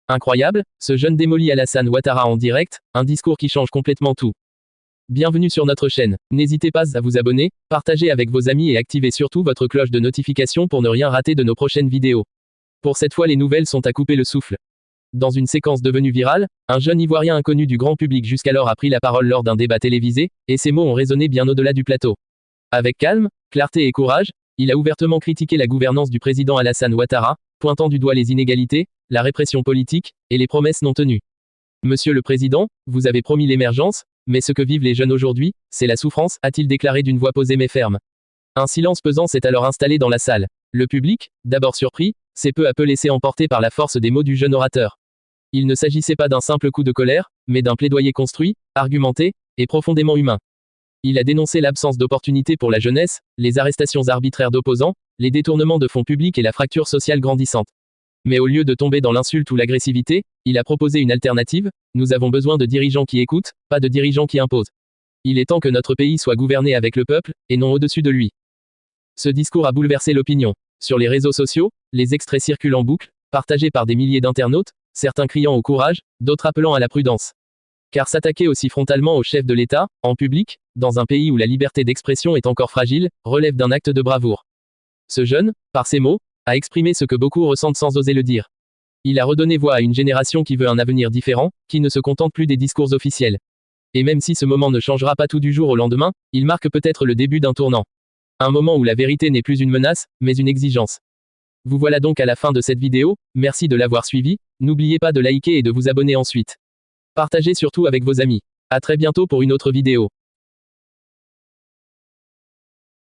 Incroyable, ce jeune démolit Alassane Ouattara en direct, un discours qui change complètement tout. Bienvenue sur notre chaîne. N'hésitez pas à vous abonner, partager avec vos amis et activez surtout votre cloche de notification pour ne rien rater de nos prochaines vidéos. Pour cette fois, les nouvelles sont à couper le souffle. Dans une séquence devenue virale, un jeune Ivoirien inconnu du grand public jusqu'alors a pris la parole lors d'un débat télévisé, et ses mots ont résonné bien au-delà du plateau. Avec calme, clarté et courage, il a ouvertement critiqué la gouvernance du président Alassane Ouattara, pointant du doigt les inégalités, la répression politique, et les promesses non tenues. Monsieur le Président, vous avez promis l'émergence, mais ce que vivent les jeunes aujourd'hui, c'est la souffrance, a-t-il déclaré d'une voix posée mais ferme. Un silence pesant s'est alors installé dans la salle. Le public, d'abord surpris, s'est peu à peu laissé emporter par la force des mots du jeune orateur. Il ne s'agissait pas d'un simple coup de colère, mais d'un plaidoyer construit, argumenté, et profondément humain. Il a dénoncé l'absence d'opportunités pour la jeunesse, les arrestations arbitraires d'opposants, les détournements de fonds publics et la fracture sociale grandissante. Mais au lieu de tomber dans l'insulte ou l'agressivité, il a proposé une alternative. Nous avons besoin de dirigeants qui écoutent, pas de dirigeants qui imposent. Il est temps que notre pays soit gouverné avec le peuple, et non au-dessus de lui. Ce discours a bouleversé l'opinion. Sur les réseaux sociaux, les extraits circulent en boucle, partagés par des milliers d'internautes, certains criant au courage, d'autres appelant à la prudence. Car s'attaquer aussi frontalement au chef de l'État, en public, dans un pays où la liberté d'expression est encore fragile, relève d'un acte de bravoure. Ce jeune, par ses mots, a exprimé ce que beaucoup ressentent sans oser le dire. Il a redonné voix à une génération qui veut un avenir différent, qui ne se contente plus des discours officiels. Et même si ce moment ne changera pas tout du jour au lendemain, il marque peut-être le début d'un tournant. Un moment où la vérité n'est plus une menace, mais une exigence. Vous voilà donc à la fin de cette vidéo, merci de l'avoir suivi, n'oubliez pas de liker et de vous abonner ensuite. Partagez surtout avec vos amis. À très bientôt pour une autre vidéo.